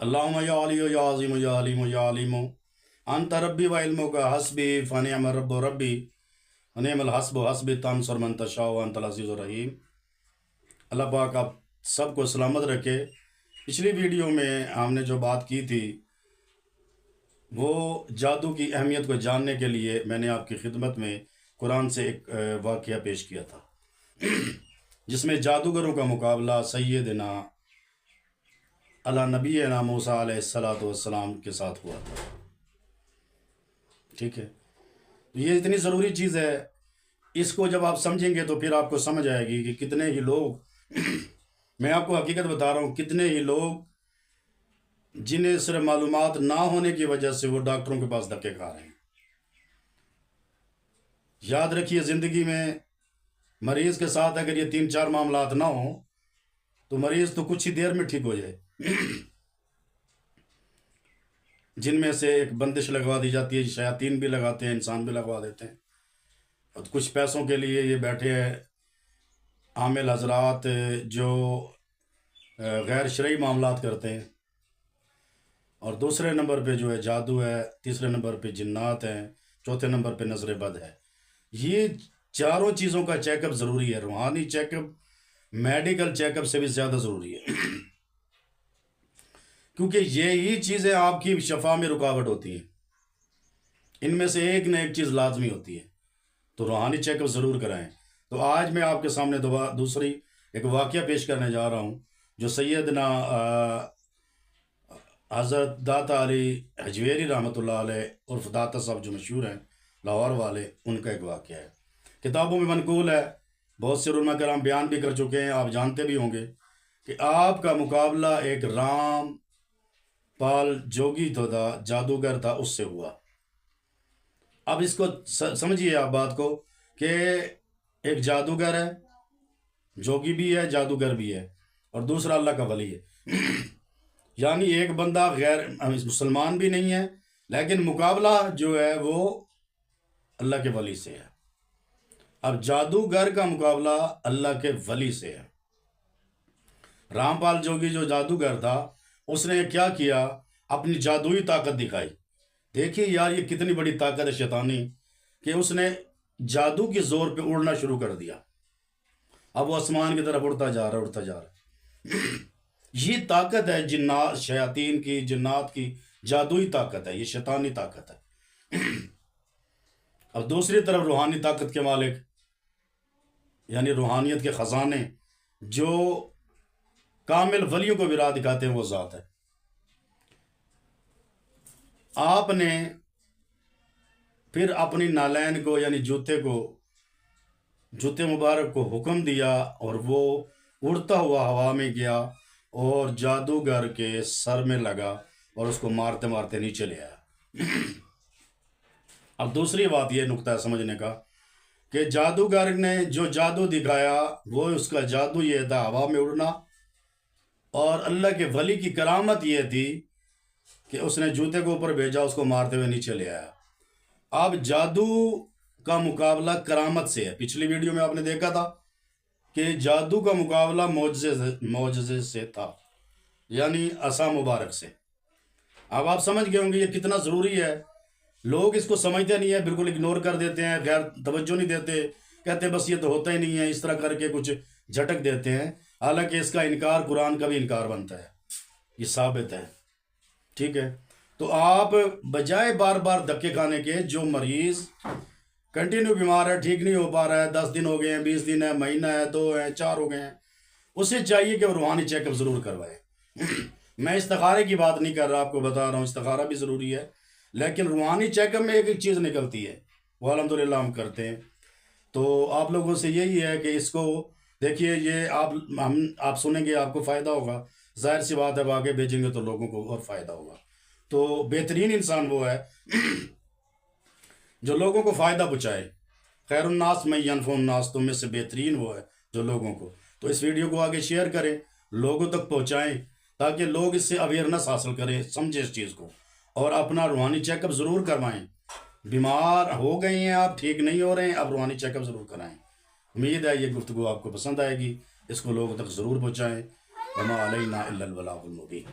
اللہم یا علی یا عظیم یا علیم یا علیم انت ربی و علمک حسبی فنعم الرب ربی ونعم الحسب حسبی تنصر من تشاء وانت العزیز الرحیم۔ اللہ پاک آپ سب کو سلامت رکھے۔ پچھلی ویڈیو میں ہم نے جو بات کی تھی وہ جادو کی اہمیت کو جاننے کے لیے میں نے آپ کی خدمت میں قرآن سے ایک واقعہ پیش کیا تھا جس میں جادوگروں کا مقابلہ سیدنا علی نبینا موسیٰ علیہ السلام کے ساتھ ہوا تھا۔ ٹھیک ہے، یہ اتنی ضروری چیز ہے، اس کو جب آپ سمجھیں گے تو پھر آپ کو سمجھ آئے گی کہ کتنے ہی لوگ میں آپ کو حقیقت بتا رہا ہوں، کتنے ہی لوگ جنہیں صرف معلومات نہ ہونے کی وجہ سے وہ ڈاکٹروں کے پاس دھکے کھا رہے ہیں۔ یاد رکھیے، زندگی میں مریض کے ساتھ اگر یہ 3-4 معاملات نہ ہوں تو مریض تو کچھ ہی دیر میں ٹھیک ہو جائے، جن میں سے ایک بندش لگوا دی جاتی ہے، شیاطین بھی لگاتے ہیں، انسان بھی لگوا دیتے ہیں، اور کچھ پیسوں کے لیے یہ بیٹھے ہیں عامل حضرات جو غیر شرعی معاملات کرتے ہیں، اور دوسرے نمبر پہ جو ہے جادو ہے، تیسرے نمبر پہ جنات ہیں، چوتھے نمبر پہ نظر بد ہے۔ یہ چاروں چیزوں کا چیک اپ ضروری ہے، روحانی check up medical check up سے بھی زیادہ ضروری ہے، کیونکہ یہی چیزیں آپ کی شفا میں رکاوٹ ہوتی ہیں، ان میں سے ایک نہ ایک چیز لازمی ہوتی ہے، تو روحانی چیک اپ ضرور کرائیں۔ تو آج میں آپ کے سامنے دوسری ایک واقعہ پیش کرنے جا رہا ہوں جو سیدنا حضرت داتا علی حجویری رحمۃ اللہ علیہ عرف داتا صاحب جو مشہور ہیں لاہور والے، ان کا ایک واقعہ ہے، کتابوں میں منقول ہے، بہت سے علماء کرام بیان بھی کر چکے ہیں، آپ جانتے بھی ہوں گے کہ آپ کا مقابلہ ایک رام پال جوگی تھا، جادوگر تھا، اس سے ہوا۔ اب اس کو سمجھیے آپ بات کو کہ ایک جادوگر ہے، جوگی بھی ہے، جادوگر بھی ہے، اور دوسرا اللہ کا ولی ہے یعنی ایک بندہ غیر مسلمان بھی نہیں ہے، لیکن مقابلہ جو ہے وہ اللہ کے ولی سے ہے۔ اب جادوگر کا مقابلہ اللہ کے ولی سے ہے۔ رام پال جوگی جو جادوگر تھا، اس نے کیا کیا، اپنی جادوئی طاقت دکھائی۔ دیکھیے یار، یہ کتنی بڑی طاقت ہے شیطانی کہ اس نے جادو کے زور پہ اڑنا شروع کر دیا۔ اب وہ آسمان کی طرف اڑتا جا رہا ہے۔ یہ طاقت ہے جنات، شیاطین کی، جنات کی جادوئی طاقت ہے، یہ شیطانی طاقت ہے۔ اب دوسری طرف روحانی طاقت کے مالک یعنی روحانیت کے خزانے جو کامل ولیوں کو بھی راہ دکھاتے ہیں، وہ ذات ہے۔ آپ نے پھر اپنی نالین کو یعنی جوتے مبارک کو حکم دیا، اور وہ اڑتا ہوا ہوا میں گیا اور جادوگر کے سر میں لگا اور اس کو مارتے مارتے نیچے لے آیا۔ اب دوسری بات یہ نقطہ ہے سمجھنے کا کہ جادوگر نے جو جادو دکھایا وہ اس کا جادو یہ تھا ہوا میں اڑنا، اور اللہ کے ولی کی کرامت یہ تھی کہ اس نے جوتے کو اوپر بھیجا، اس کو مارتے ہوئے نیچے لے آیا۔ اب جادو کا مقابلہ کرامت سے ہے۔ پچھلی ویڈیو میں آپ نے دیکھا تھا کہ جادو کا مقابلہ معجزے سے تھا، یعنی عصا مبارک سے۔ اب آپ سمجھ گئے ہوں گے یہ کتنا ضروری ہے۔ لوگ اس کو سمجھتے نہیں ہیں، بالکل اگنور کر دیتے ہیں، غیر توجہ نہیں دیتے، کہتے ہیں بس یہ تو ہوتا ہی نہیں ہے، اس طرح کر کے کچھ جھٹک دیتے ہیں، حالانکہ اس کا انکار قرآن کا بھی انکار بنتا ہے، یہ ثابت ہے۔ ٹھیک ہے، تو آپ بجائے بار بار دھکے کھانے کے، جو مریض کنٹینیو بیمار ہے، ٹھیک نہیں ہو پا رہا ہے، 10 دن ہو گئے ہیں، 20 دن ہے، مہینہ ہے، 2 ہیں، 4 ہو گئے ہیں، اسے چاہیے کہ وہ روحانی چیک اپ ضرور کروائے۔ میں استخارے کی بات نہیں کر رہا، آپ کو بتا رہا ہوں استخارہ بھی ضروری ہے، لیکن روحانی چیک اپ میں ایک چیز نکلتی ہے، وہ الحمدللہ ہم کرتے ہیں۔ تو آپ لوگوں سے یہی ہے کہ اس کو دیکھیے، یہ آپ سنیں گے، آپ کو فائدہ ہوگا، ظاہر سی بات ہے، آگے بھیجیں گے تو لوگوں کو اور فائدہ ہوگا۔ تو بہترین انسان وہ ہے جو لوگوں کو فائدہ پہنچائے۔ خیر الناس من ینفع الناس، تم میں سے بہترین وہ ہے جو لوگوں کو۔ تو اس ویڈیو کو آگے شیئر کریں، لوگوں تک پہنچائیں، تاکہ لوگ اس سے اویئرنس حاصل کریں، سمجھیں اس چیز کو، اور اپنا روحانی چیک اپ ضرور کروائیں۔ بیمار ہو گئے ہیں آپ، ٹھیک نہیں ہو رہے ہیں، اب روحانی چیک اپ ضرور کرائیں۔ امید ہے یہ گفتگو آپ کو پسند آئے گی، اس کو لوگوں تک ضرور پہنچائیں۔ وما علینا الا البلاغ المبین۔